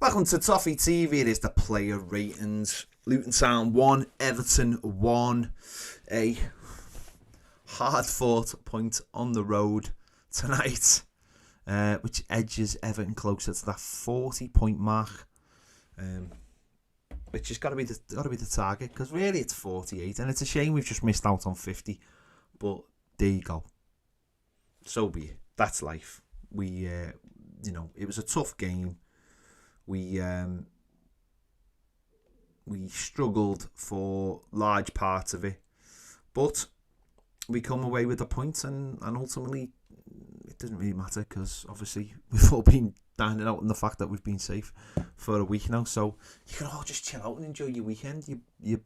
Welcome to Toffee TV. It is the player ratings. Luton Town 1, Everton 1. A hard-fought point on the road tonight, which edges Everton closer to that 40-point mark, which has got to be the target, because really it's 48, and it's a shame we've just missed out on 50. But there you go. So be it. That's life. It was a tough game. We struggled for large parts of it, but we come away with a point, and ultimately it doesn't really matter, because obviously we've all been dining out on the fact that we've been safe for a week now, so you can all just chill out and enjoy your weekend, your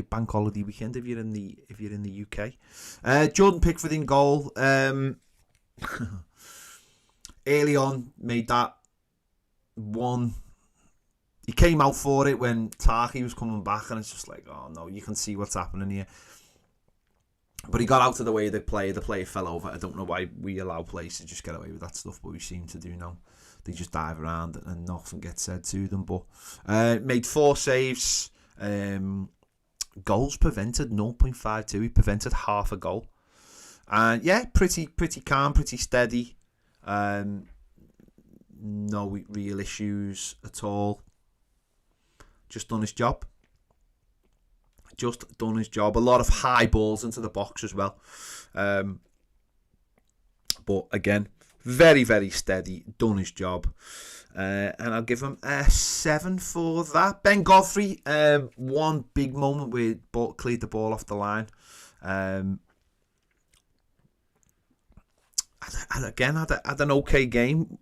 bank holiday weekend if you're in the UK. Jordan Pickford in goal. Early on, made that one. He came out for it when Tarkowski was coming back, and it's just like, oh no, you can see what's happening here. But he got out of the way of the player. The player fell over. I don't know why we allow players to just get away with that stuff, but we seem to do now. They just dive around and nothing gets said to them. But made 4 saves. Goals prevented 0.52. He prevented half a goal. And yeah, pretty calm, pretty steady. No real issues at all. Just done his job. A lot of high balls into the box as well. But again, very, very steady. Done his job. And I'll give him a 7 for that. Ben Godfrey, one big moment where he cleared the ball off the line. And again, had an okay game.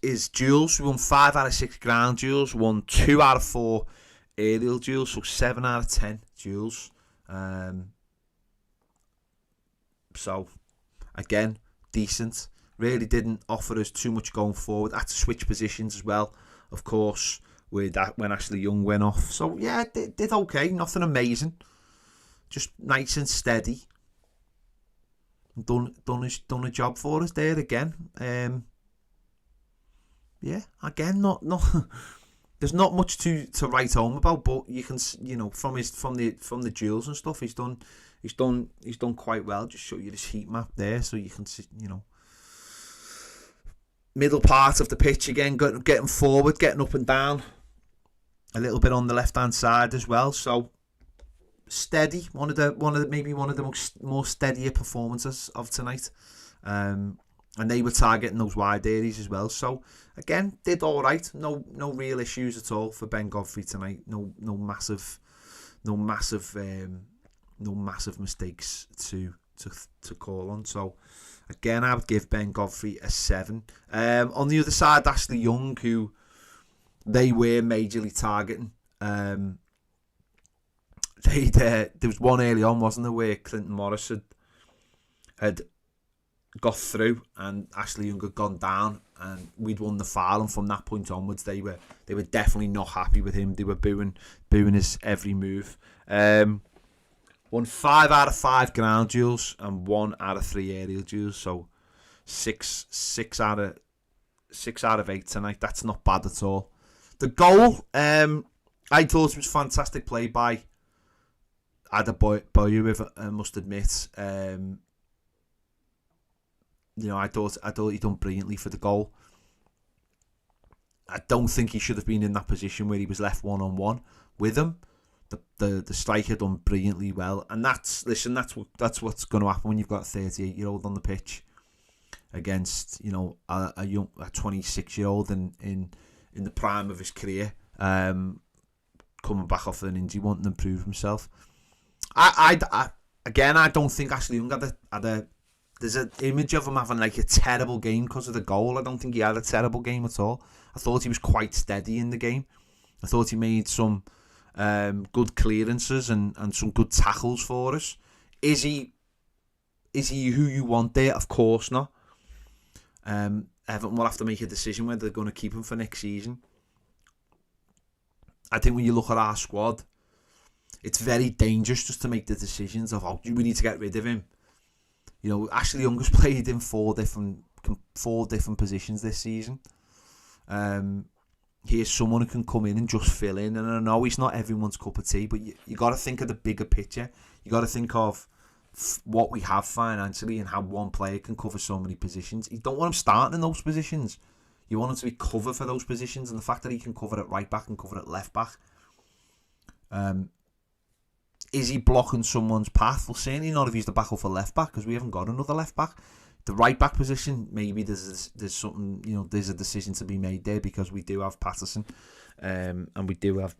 His duels, we won 5 out of 6 ground duels, won 2 out of 4 aerial duels, so 7 out of 10 duels. So, again, decent. Really didn't offer us too much going forward. Had to switch positions as well, of course, with that when Ashley Young went off. So, yeah, did okay. Nothing amazing. Just nice and steady. Done a job for us there again. Yeah, again, not there's not much to write home about, but you can, from the duels and stuff, he's done quite well. Just show you this heat map there, so you can see, middle part of the pitch again, getting forward, getting up and down, a little bit on the left hand side as well. So steady, one of the more steadier performances of tonight. And they were targeting those wide areas as well. So again, did all right. No real issues at all for Ben Godfrey tonight. No massive mistakes to call on. So again, I would give Ben Godfrey a 7. On the other side, Ashley Young, who they were majorly targeting. There was one early on, wasn't there, where Clinton Morris had got through and Ashley Young had gone down, and we'd won the foul, and from that point onwards they were definitely not happy with him. They were booing his every move. Won 5 out of 5 ground duels and 1 out of 3 aerial duels, so 6 out of 8 tonight. That's not bad at all. The goal, I thought it was fantastic play by Adebayo, I must admit. I thought he done brilliantly for the goal. I don't think he should have been in that position where he was left one-on-one with him. The striker done brilliantly well, and that's what's going to happen when you've got a 38-year-old on the pitch against a 26-year-old in the prime of his career, coming back off an injury, wanting to prove himself. I don't think Ashley Young had a there's an image of him having like a terrible game because of the goal. I don't think he had a terrible game at all. I thought he was quite steady in the game. I thought he made some good clearances and some good tackles for us. Is he who you want there? Of course not. Everton will have to make a decision whether they're going to keep him for next season. I think when you look at our squad, it's very dangerous just to make the decisions of, oh, we need to get rid of him. Ashley Young has played in 4 different positions this season. here's someone who can come in and just fill in. And I know he's not everyone's cup of tea, but you got to think of the bigger picture. You got to think of what we have financially and how one player can cover so many positions. You don't want him starting in those positions. You want him to be cover for those positions, and the fact that he can cover at right back and cover at left back. Is he blocking someone's path? Well, certainly not if he's the backup for left back, because we haven't got another left back. The right back position, maybe there's something, there's a decision to be made there, because we do have Patterson, and we do have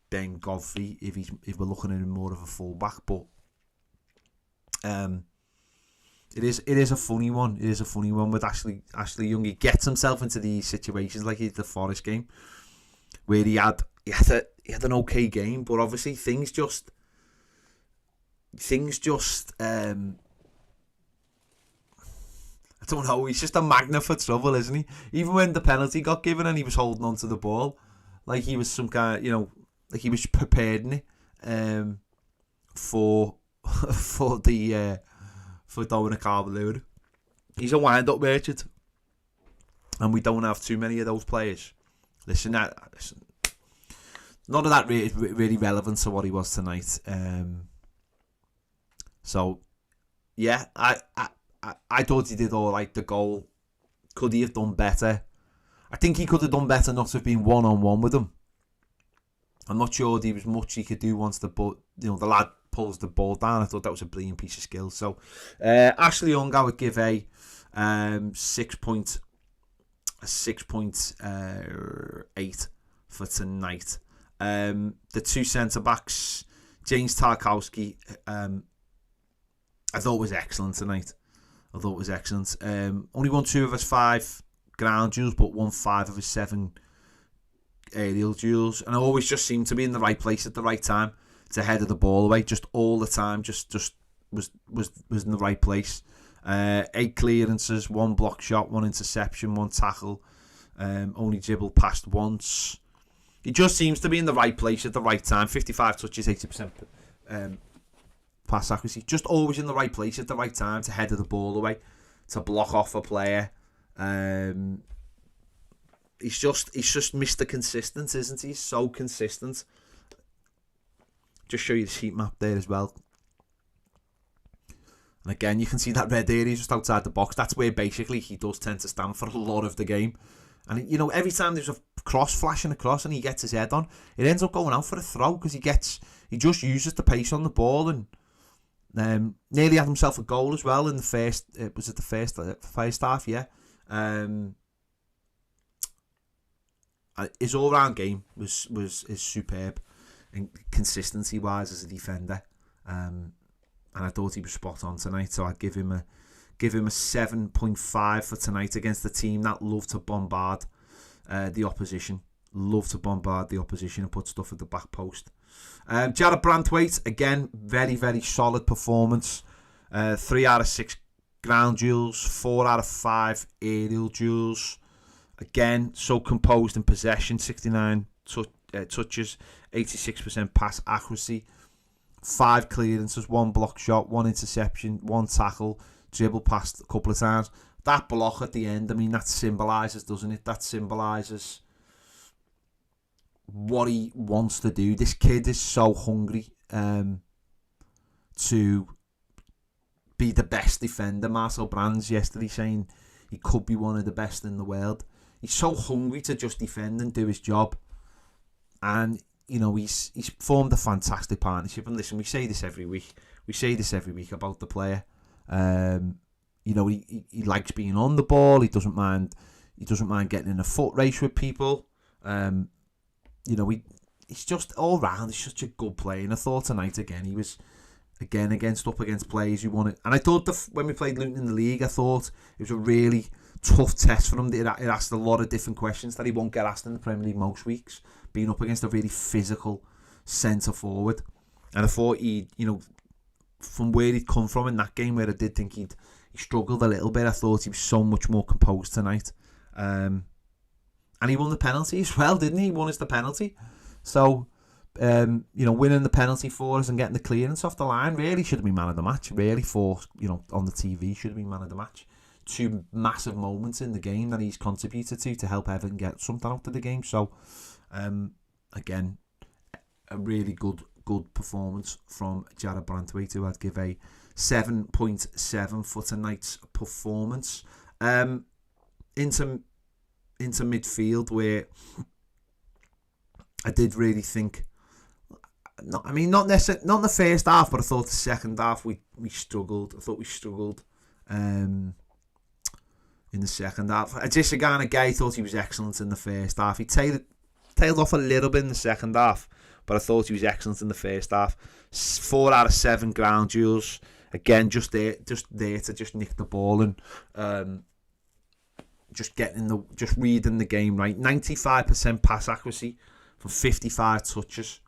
Ben Godfrey if we're looking at him more of a full back. But it is a funny one. It is a funny one with Ashley Young. He gets himself into these situations like the Forest game, where he had an okay game, but obviously things just I don't know, he's just a magnet for trouble, isn't he? Even when the penalty got given and he was holding on to the ball, like he was some kind of, like he was preparing it for Dominic Calvert-Lewin. He's a wind-up merchant, and we don't have too many of those players. Listen, none of that really relevant to what he was tonight. So, yeah, I thought he did all right. The goal, could he have done better? I think he could have done better not to have been one-on-one with him. I'm not sure there was much he could do once the lad pulls the ball down. I thought that was a brilliant piece of skill. So, Ashley Young, I would give a 6.8 for tonight. The two centre-backs, James Tarkowski, I thought was excellent tonight. Only won 2 of his 5 ground duels, but won 5 of his 7 aerial duels, and always just seemed to be in the right place at the right time to head of the ball away. Just all the time, just was in the right place. 8 clearances, 1 block shot, 1 interception, 1 tackle. Only dribbled past once. He just seems to be in the right place at the right time. 55 touches, 80% pass accuracy. Just always in the right place at the right time to head of the ball away, to block off a player. He's just Mr. Consistent, isn't he? He's so consistent. Just show you the sheet map there as well. And again, you can see that red area just outside the box. That's where basically he does tend to stand for a lot of the game. And every time there's a cross flashing across and he gets his head on, it ends up going out for a throw, because he just uses the pace on the ball, and nearly had himself a goal as well in the first. Was it the first half? Yeah. His all-round game is superb, and consistency wise as a defender. And I thought he was spot on tonight, so I'd give him a 7.5 for tonight against the team that love to bombard the opposition. Love to bombard the opposition and put stuff at the back post. Jarrad Branthwaite, again, very, very solid performance. 3 out of 6 ground duels, 4 out of 5 aerial duels. Again, so composed in possession, 69 touches, 86% pass accuracy, 5 clearances, 1 block shot, 1 interception, 1 tackle, dribble past a couple of times. That block at the end, I mean, that symbolises, doesn't it? That symbolises what he wants to do. This kid is so hungry to be the best defender. Marcel Brands yesterday saying he could be one of the best in the world. He's so hungry to just defend and do his job. And, he's formed a fantastic partnership. And listen, we say this every week. About the player. He likes being on the ball. He doesn't mind getting in a foot race with people. He's just all round. He's such a good player. And I thought tonight again, he was up against players who won it. And I thought when we played Luton in the league, I thought it was a really tough test for him. It asked a lot of different questions that he won't get asked in the Premier League most weeks, being up against a really physical centre forward. And I thought from where he'd come from in that game, where I did think he struggled a little bit, I thought he was so much more composed tonight. And he won the penalty as well, didn't he? He won us the penalty. So, winning the penalty for us and getting the clearance off the line really should have been man of the match. Really, on the TV should have been man of the match. two massive moments in the game that he's contributed to help Everton get something out of the game. So, again, a really good performance from Jarrad Branthwaite, who I'd give a 7.7 for tonight's performance. Into midfield, where I did really think, not in the first half, but I thought the second half we struggled. I thought we struggled in the second half. Ajisagana Gay thought he was excellent in the first half. He tailed off a little bit in the second half, but I thought he was excellent in the first half. 4 out of 7 ground duels. Again, just there to just nick the ball and just reading the game right. 95% pass accuracy from 55 touches.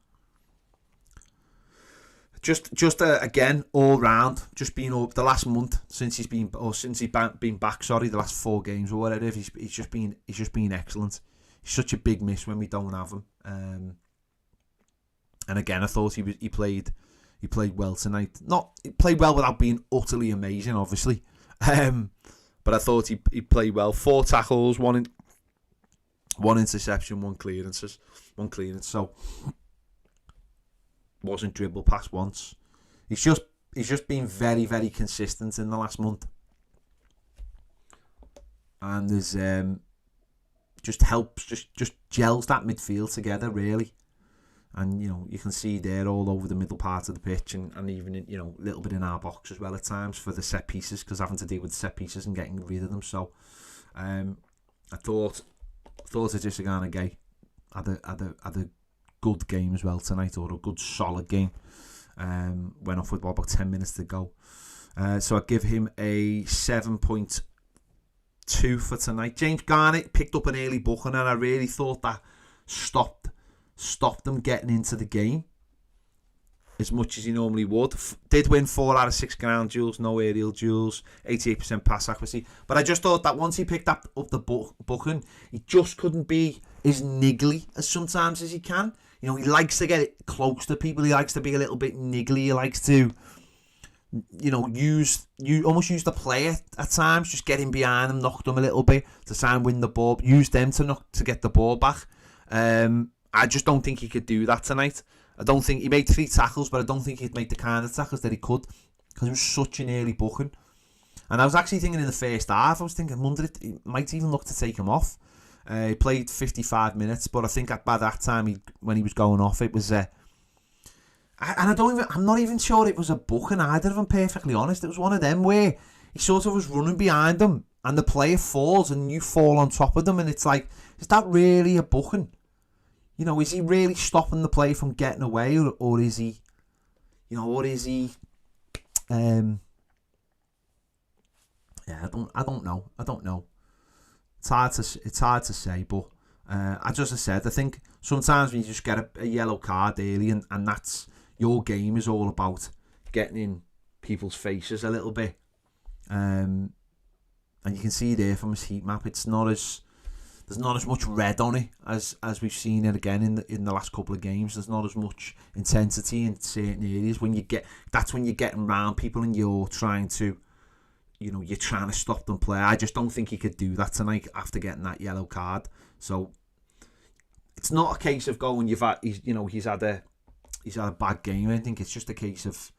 Again, all round, just been over the last month since he's been back. The last 4 games or whatever. He's just been excellent. He's such a big miss when we don't have him. And again, I thought he played well tonight. He played well without being utterly amazing, obviously. But I thought he played well. 4 tackles, one interception, one clearance. So wasn't dribbled past once. He's just been very, very consistent in the last month, and there's just helps, just gels that midfield together really. And you can see there all over the middle part of the pitch, and even in, a little bit in our box as well at times for the set pieces, because having to deal with set pieces and getting rid of them. So I thought Ajisagana Gay had a good game as well tonight, or a good solid game. Went off with about 10 minutes to go. So I give him a 7.2 for tonight. James Garnett picked up an early booking, and I really thought that stopped them getting into the game as much as he normally would. Did win 4 out of 6 ground duels, no aerial duels, 88% pass accuracy. But I just thought that once he picked up the booking, he just couldn't be as niggly as sometimes as he can. He likes to get close to people. He likes to be a little bit niggly. He likes to, use the player at times, just get in behind them, knock them a little bit to try and win the ball. Use them to get the ball back. I just don't think he could do that tonight. I don't think he made 3 tackles, but I don't think he'd make the kind of tackles that he could, because it was such an early booking. And I was actually thinking in the first half, I wonder if he might even look to take him off. He played 55 minutes, but I think by that time, when he was going off, it was I'm not even sure it was a booking either, if I'm perfectly honest. It was one of them where he sort of was running behind them, and the player falls, and you fall on top of them, and it's like, is that really a booking? Is he really stopping the play from getting away, or is he, yeah, I don't know. It's hard to say, but as I said, I think sometimes when you just get a yellow card early, and that's your game is all about getting in people's faces a little bit, and you can see there from his heat map, there's not as much red on it as we've seen it again in the last couple of games. There's not as much intensity in certain areas. That's when you're getting around people and you're trying to stop them play. I just don't think he could do that tonight after getting that yellow card. So it's not a case of going, he's had a bad game. I think it's just a case of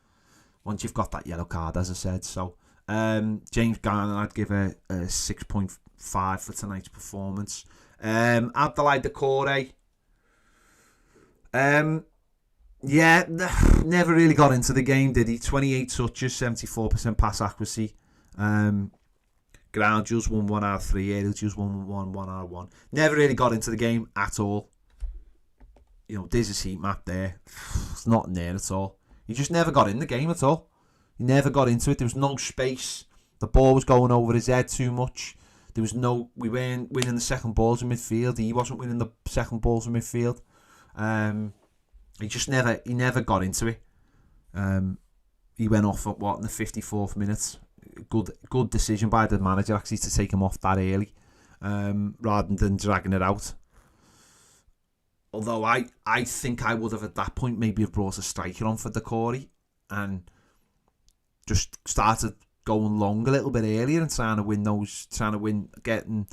once you've got that yellow card, as I said. So James Garner, I'd give a 6.5 for tonight's performance. Abdoulaye Doucouré, never really got into the game, did he? 28 touches, 74% pass accuracy. Ground duels won 1 out of 3, aerial duels won 1 out of 1. Never really got into the game at all. There's his heat map there. It's not in there at all. He just never got in the game at all. He never got into it. There was no space. The ball was going over his head too much. We weren't winning the second balls in midfield. He wasn't winning the second balls in midfield. He never got into it. He went off at in the 54th minute. Good decision by the manager actually to take him off that early, rather than dragging it out. Although I think I would have at that point maybe have brought a striker on for Doucouré and just started going long a little bit earlier and getting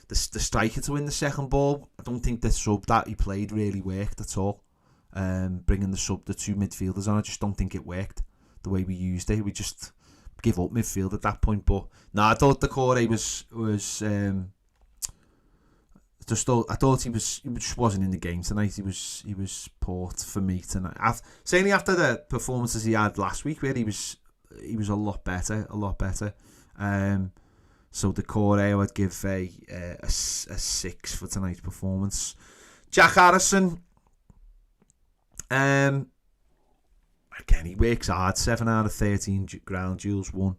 the striker to win the second ball. I don't think the sub that he played really worked at all. Bringing the two midfielders on, I just don't think it worked the way we used it. We just give up midfield at that point. But no, I thought Decore was I thought he just wasn't in the game tonight. He was poor for me tonight. Certainly after the performances he had last week, where he was a lot better. So Decore, I would give a 6 for tonight's performance. Jack Harrison, again, he works hard. 7 out of 13 ground duels won.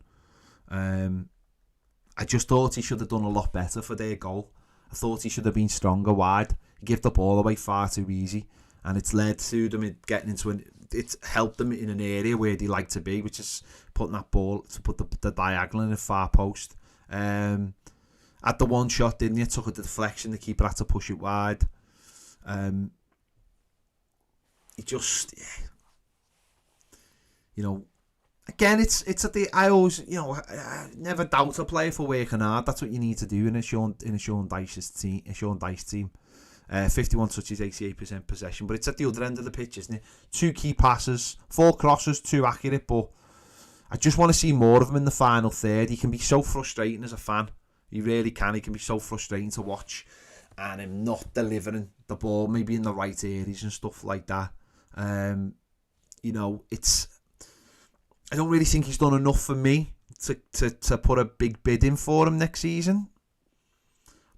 I just thought he should have done a lot better for their goal. I thought he should have been stronger wide. He gave the ball away far too easy, and it's led to them getting into it's helped them in an area where they like to be, which is putting that ball to put the diagonal in the far post. At the one shot, didn't he? Took a deflection. The keeper had to push it wide. He just, again, it's at the. I always, I never doubt a player for working hard. That's what you need to do in a Sean Dyche's team. 51 touches, 88% possession, but it's at the other end of the pitch, isn't it? 2 key passes, 4 crosses, 2 accurate, but I just want to see more of him in the final third. He can be so frustrating as a fan. He really can. He can be so frustrating to watch, and him not delivering the ball, maybe in the right areas and stuff like that. It's. I don't really think he's done enough for me to put a big bid in for him next season.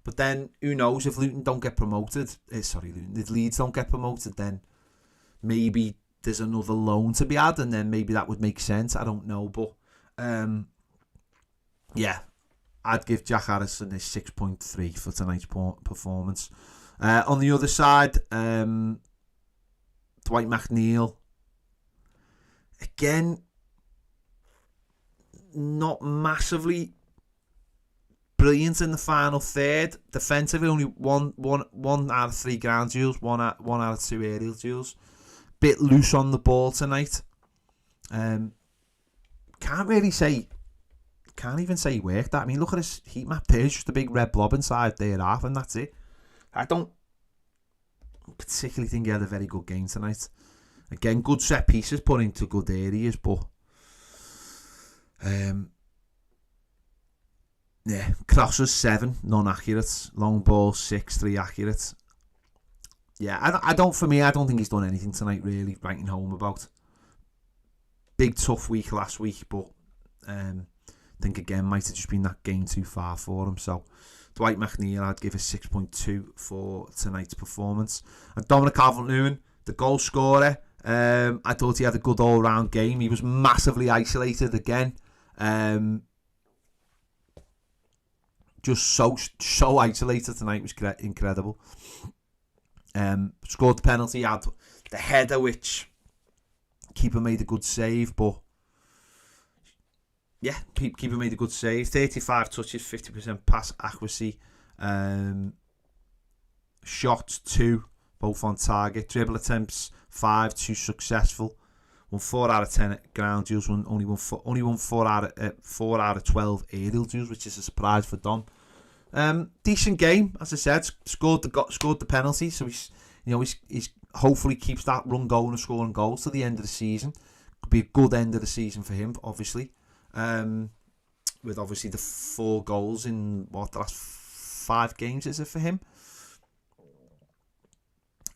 But then, who knows, if Luton don't get promoted, if Leeds don't get promoted, then maybe there's another loan to be had, and then maybe that would make sense. I don't know, but I'd give Jack Harrison a 6.3 for tonight's performance. On the other side, Dwight McNeil, again, not massively brilliant in the final third. Defensively, only one out of 3 ground duels, one out of 2 aerial duels. Bit loose on the ball tonight. Can't even say he worked that. I mean, look at his heat map there. It's just a big red blob inside there half, and that's it. I don't particularly think he had a very good game tonight. Again, good set pieces put into good areas, but crosses 7, non-accurate. Long ball 6, 3 accurate. Yeah, I don't think he's done anything tonight really writing home about. Big tough week last week, but I think again might have just been that game too far for him. So Dwight McNeil, I'd give a 6.2 for tonight's performance. And Dominic Calvert-Lewin, the goal scorer, I thought he had a good all-round game. He was massively isolated again. Just so isolated tonight, was incredible. Scored the penalty, had the header, which keeper made a good save, but yeah, keeper made a good save. 35 touches, 50% pass accuracy. Shots 2, both on target. Dribble attempts 5, 2 successful. Won 4 out of 10 ground duels. Only won 4 out of 12 aerial duels, which is a surprise for Dom. Decent game, as I said. Scored the penalty, so he's hopefully keeps that run going of scoring goals to the end of the season. Could be a good end of the season for him, obviously. With obviously the 4 goals in the last 5 games, is it for him?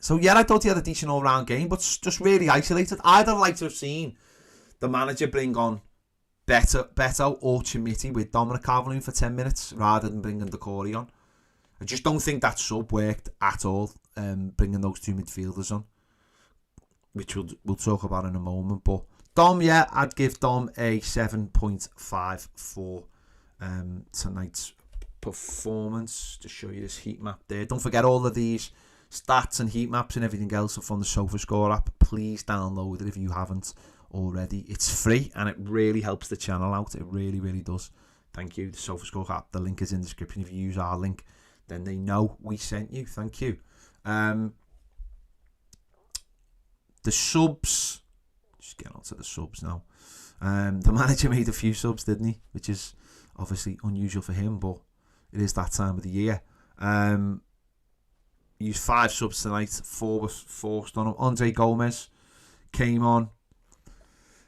So yeah, I thought he had a decent all-round game, but just really isolated. I'd have liked to have seen the manager bring on Beto or Chimiti with Dominic Calvert-Lewin for 10 minutes rather than bringing Decore on. I just don't think that sub worked at all, bringing those 2 midfielders on, which we'll talk about in a moment. But Dom, yeah, I'd give Dom a 7.5 for tonight's performance. To show you this heat map there. Don't forget all of these stats and heat maps and everything else are from the SofaScore app. Please download it if you haven't already. It's free and it really helps the channel out. It really, really does. Thank you. The SofaScore app. The link is in the description. If you use our link, then they know we sent you. Thank you. The subs. Just get on to the subs now. The manager made a few subs, didn't he? Which is obviously unusual for him, but it is that time of the year. He used 5 subs tonight. 4 was forced on him. Andre Gomez came on.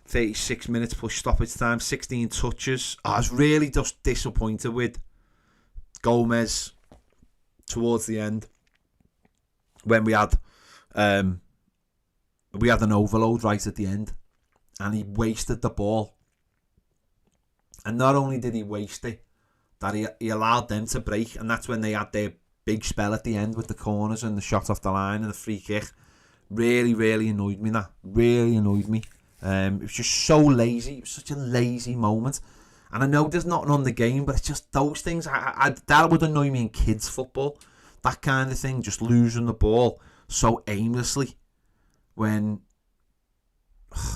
36 minutes plus stoppage time. 16 touches. I was really just disappointed with Gomez towards the end when we had an overload right at the end, and he wasted the ball. And not only did he waste it, that he allowed them to break, and that's when they had their big spell at the end with the corners and the shot off the line and the free kick. Really, really annoyed me. That really annoyed me. It was just so lazy. It was such a lazy moment. And I know there's nothing on the game, but it's just those things. That would annoy me in kids' football. That kind of thing, just losing the ball so aimlessly. When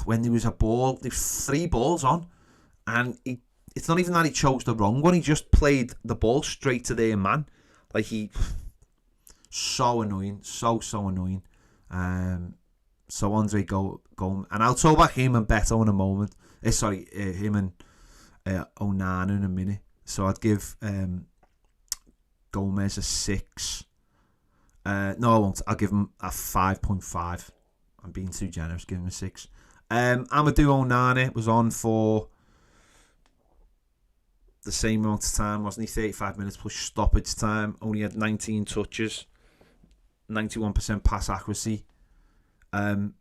there was a ball, there was 3 balls on, and it's not even that he chose the wrong one. He just played the ball straight to their man. Like so annoying, so annoying. So Andre go, and I'll talk about him and Beto in a moment. Him and Onana in a minute. So I'd give Gomez a 6. No, I won't. I'll give him a 5.5. I'm being too generous. Give him a 6. Amadou Onana was on for the same amount of time, wasn't he? 35 minutes plus stoppage time. Only had 19 touches, 91% pass accuracy. Ground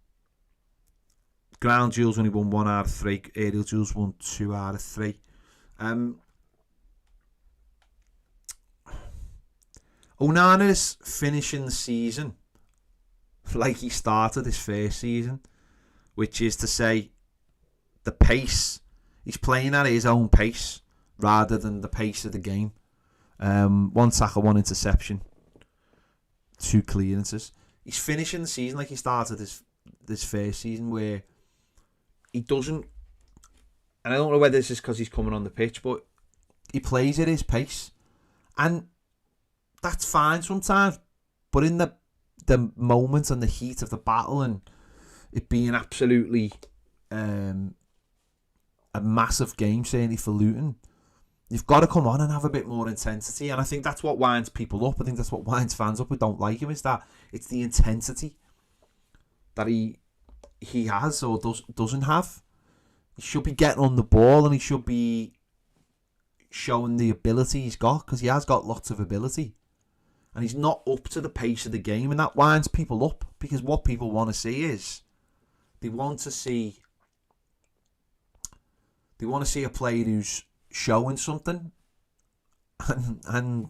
duels only won 1 out of 3. Aerial duels won 2 out of 3. Onana's finishing the season like he started his first season, which is to say the pace. He's playing at his own pace rather than the pace of the game. 1 tackle, 1 interception, 2 clearances. He's finishing the season like he started this first season, where he doesn't, and I don't know whether this is because he's coming on the pitch, but he plays at his pace, and that's fine sometimes. But in the moment and the heat of the battle, and it being absolutely a massive game, certainly for Luton, you've got to come on and have a bit more intensity. And I think that's what winds people up. I think that's what winds fans up who don't like him, is that it's the intensity that he has or doesn't have. He should be getting on the ball, and he should be showing the ability he's got, because he has got lots of ability. And he's not up to the pace of the game, and that winds people up, because what people want to see is they want to see a player who's showing something. And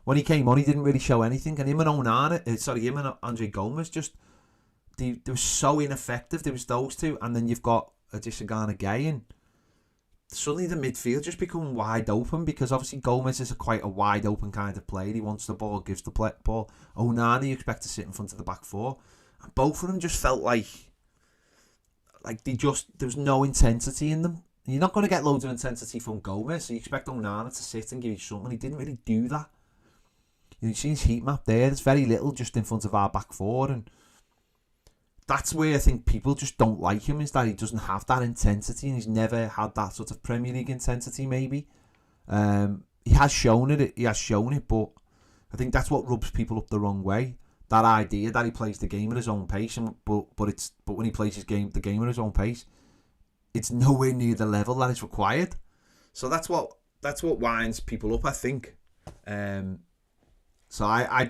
when he came on, he didn't really show anything. And him and Andre Gomez they were so ineffective. There was those two, and then you've got Adesina Gay, and suddenly the midfield just become wide open, because obviously Gomez is quite a wide open kind of player. He wants the ball, gives the ball. Onana, you expect to sit in front of the back four, and both of them just felt like there was no intensity in them. You're not going to get loads of intensity from Gomez, so you expect Onana to sit and give you something. He didn't really do that. You see his heat map there. There's very little just in front of our back four, and that's where I think people just don't like him, is that he doesn't have that intensity, and he's never had that sort of Premier League intensity, maybe. He has shown it, but I think that's what rubs people up the wrong way. That idea that he plays the game at his own pace, but when he plays the game at his own pace, it's nowhere near the level that is required. So that's what winds people up, I think. So I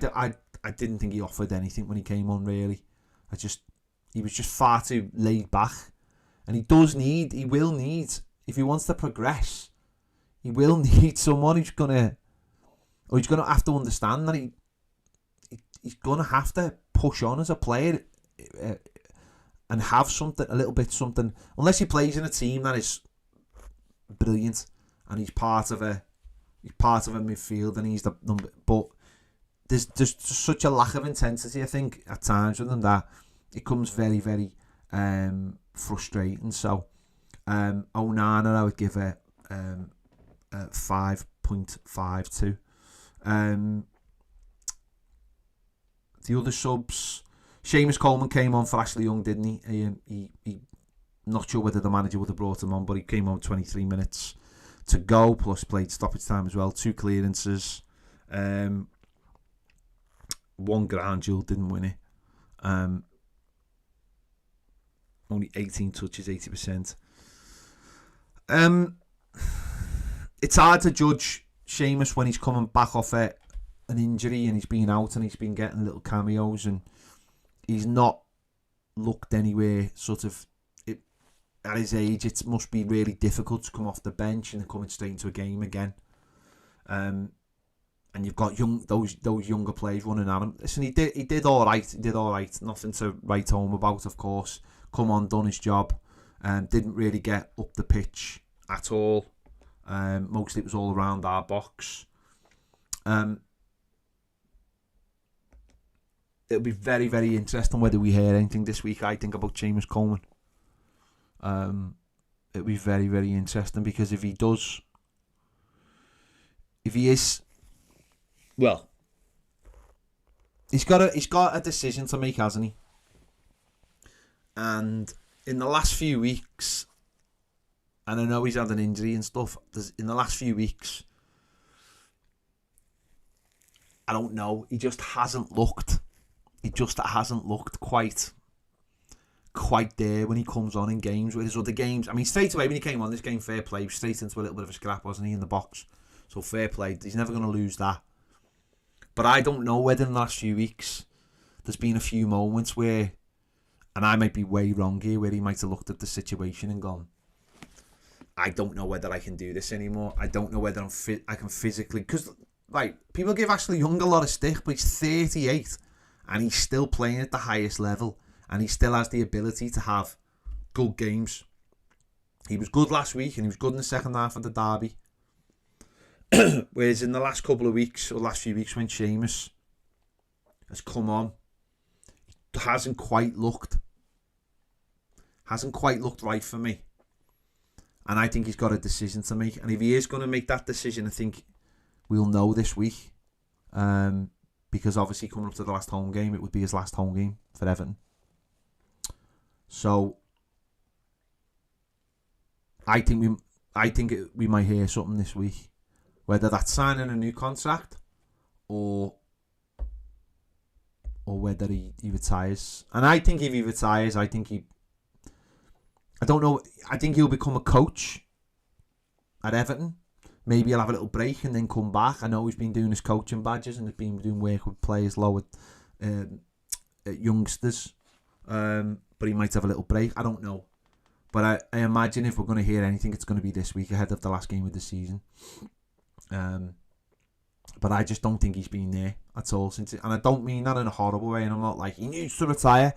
didn't think he offered anything when he came on, really. He was just far too laid back. And he will need, if he wants to progress, he will need someone who's going to have to understand that he's going to have to push on as a player and have something, unless he plays in a team that is brilliant and he's part of a midfield and he's the number, but there's just such a lack of intensity, I think, at times with him, that it comes very, very frustrating. So Onana, I would give a 5.52. The other subs, Seamus Coleman came on for Ashley Young, didn't he? He Not sure whether the manager would have brought him on, but he came on 23 minutes to go, plus played stoppage time as well. 2 clearances. 1 ground duel, didn't win it. Only 18 touches, 80%. It's hard to judge Seamus when he's coming back off an injury and he's been out and he's been getting little cameos, and he's not looked anywhere sort of at his age. It must be really difficult to come off the bench and coming straight into a game again. And you've got those younger players running at him. Listen, he did all right. He did all right. Nothing to write home about, of course. Come on, done his job. Didn't really get up the pitch at all. Mostly it was all around our box. It'll be very, very interesting whether we hear anything this week, I think, about Seamus Coleman. It'll be very, very interesting, because if he is, well, he's got a decision to make, hasn't he? And in the last few weeks, and I know he's had an injury and stuff, in the last few weeks, I don't know, he just hasn't looked quite there when he comes on in games. With his other games, I mean, straight away when he came on this game, fair play, straight into a little bit of a scrap, wasn't he, in the box? So fair play, he's never going to lose that. But I don't know whether in the last few weeks there's been a few moments where, and I might be way wrong here, where he might have looked at the situation and gone, I don't know whether I can do this anymore. I don't know whether I can physically, because like, people give Ashley Young a lot of stick, but he's 38 and he's still playing at the highest level, and he still has the ability to have good games. He was good last week, and he was good in the second half of the derby. Whereas in the last couple of weeks, or last few weeks, when Seamus has come on, it hasn't quite looked right for me. And I think he's got a decision to make. And if he is going to make that decision, I think we'll know this week. Because obviously coming up to the last home game, it would be his last home game for Everton. So I think we might hear something this week, whether that's signing a new contract or whether he retires. And I think if he retires, I think he'll become a coach at Everton. Maybe he'll have a little break and then come back. I know he's been doing his coaching badges and he's been doing work with players lower at youngsters. But he might have a little break. I don't know. But I imagine if we're going to hear anything, it's going to be this week ahead of the last game of the season. But I just don't think he's been there at all since. And I don't mean that in a horrible way. And I'm not like, he needs to retire.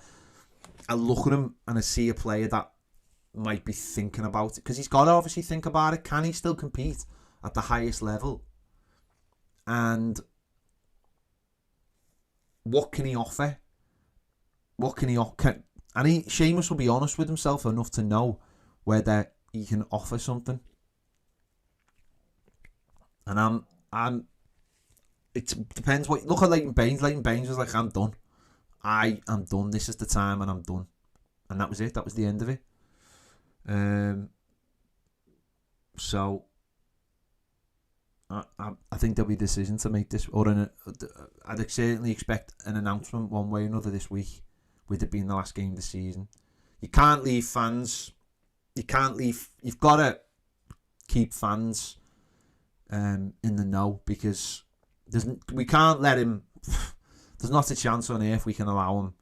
I look at him and I see a player that might be thinking about it. Because he's got to obviously think about it. Can he still compete at the highest level? And what can he offer? And Seamus will be honest with himself enough to know whether he can offer something. And it depends what. Look at Leighton Baines. Leighton Baines was like, I'm done. I am done. This is the time, and I'm done. And that was it. That was the end of it. So I think there'll be a decision to make this, or I'd certainly expect an announcement one way or another this week, with it being the last game of the season. You can't leave fans. You've got to keep fans in the know, because we can't let him. There's not a chance on earth we can allow him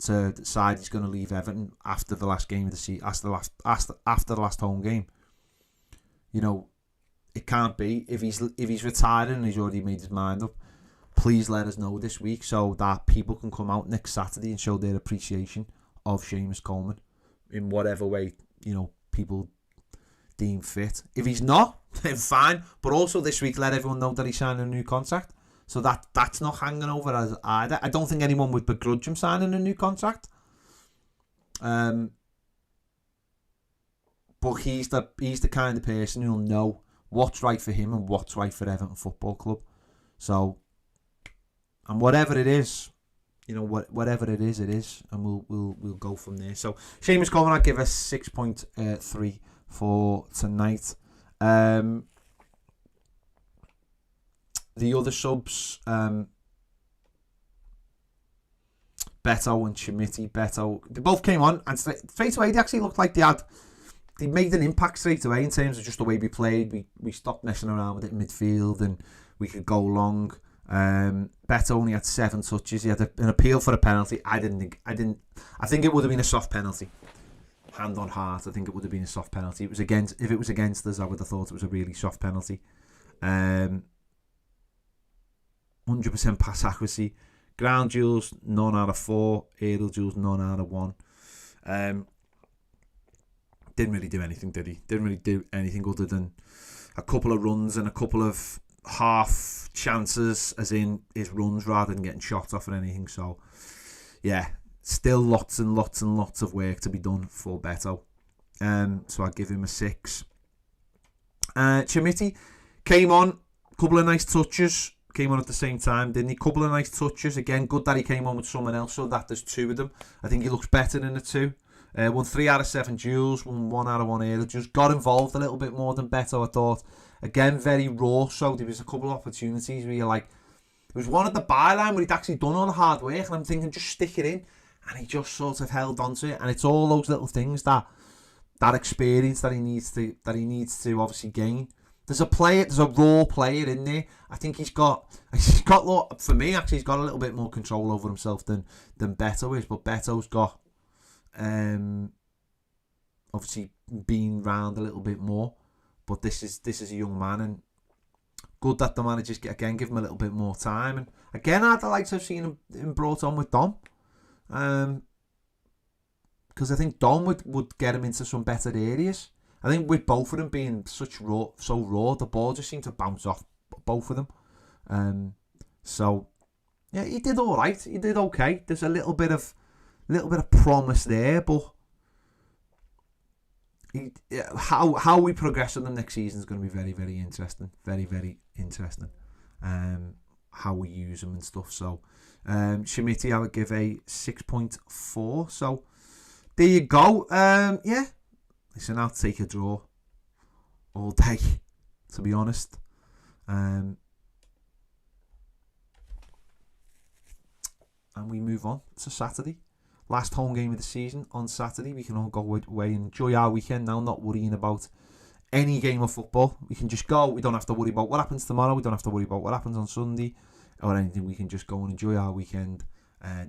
to decide he's going to leave Everton after the last game of the season, after the last home game. You know, it can't be. If he's retiring and he's already made his mind up, please let us know this week so that people can come out next Saturday and show their appreciation of Seamus Coleman in whatever way, you know, people deem fit. If he's not, then fine. But also this week, let everyone know that he's signing a new contract, so that's not hanging over as either. I don't think anyone would begrudge him signing a new contract. But he's the kind of person who'll know what's right for him and what's right for Everton Football Club. So, and whatever it is, you know, whatever it is, and we'll go from there. So Seamus Coleman, I'd give a 6.3 for tonight. The other subs, Beto and Chimiti. Beto, they both came on, and straight away they actually looked like they made an impact straight away in terms of just the way we played. We stopped messing around with it in midfield, and we could go long. Beto only had 7 touches. He had an appeal for a penalty. I think it would have been a soft penalty. Hand on heart, I think it would have been a soft penalty. If it was against us, I would have thought it was a really soft penalty. 100% pass accuracy. Ground duels, none out of 4. Aerial duels, none out of 1. Didn't really do anything, did he? Didn't really do anything other than a couple of runs and a couple of half chances, as in his runs, rather than getting shot off or anything. So, yeah, still lots and lots and lots of work to be done for Beto. So I'd give him a 6. Chimiti came on, couple of nice touches. Came on at the same time, didn't he? Couple of nice touches. Again, good that he came on with someone else, so that there's 2 of them. I think he looks better than the 2. Won 3 out of 7 duels, won 1 out of 1 aerial duels. Got involved a little bit more than Beto, I thought. Again, very raw, so there was a couple of opportunities where you're like, there was one at the byline where he'd actually done all the hard work, and I'm thinking, just stick it in. And he just sort of held on to it, and it's all those little things, that experience that he needs to obviously gain. There's a raw player in there. I think he's got for me, actually, he's got a little bit more control over himself than Beto is. But Beto's got obviously been round a little bit more. But this is a young man, and good that the managers give him a little bit more time. And again, I'd like to have seen him brought on with Dom, because I think Dom would get him into some better areas. I think with both of them being so raw, the ball just seemed to bounce off both of them. So yeah, he did all right. He did okay. There's a little bit of promise there, but how we progress with them next season is going to be very, very interesting. Very, very interesting. How we use them and stuff. So Chimiti, I would give a 6.4. So there you go. Yeah. Listen, I'll take a draw all day, to be honest. And we move on to Saturday. Last home game of the season on Saturday. We can all go away and enjoy our weekend now, not worrying about any game of football. We can just go. We don't have to worry about what happens tomorrow. We don't have to worry about what happens on Sunday or anything. We can just go and enjoy our weekend,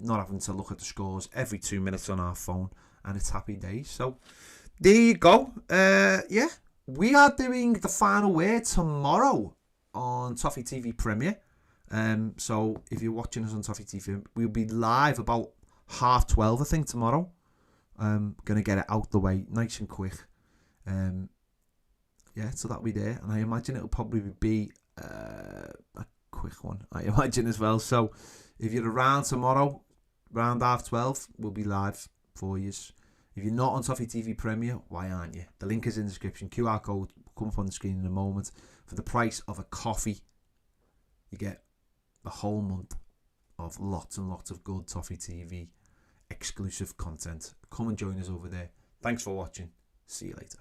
not having to look at the scores every 2 minutes on our phone, and it's happy days. So there you go. Yeah, we are doing the final word tomorrow on Toffee TV Premier. So if you're watching us on Toffee TV, we'll be live about 12:30, I think, tomorrow. Gonna get it out the way nice and quick. Yeah, so that'll be there, and I imagine it'll probably be a quick one, I imagine, as well. So if you're around tomorrow, around 12:30, we'll be live for you. If you're not on Toffee TV Premier, why aren't you? The link is in the description. QR code will come up on the screen in a moment. For the price of a coffee, you get the whole month of lots and lots of good Toffee TV exclusive content. Come and join us over there. Thanks for watching. See you later.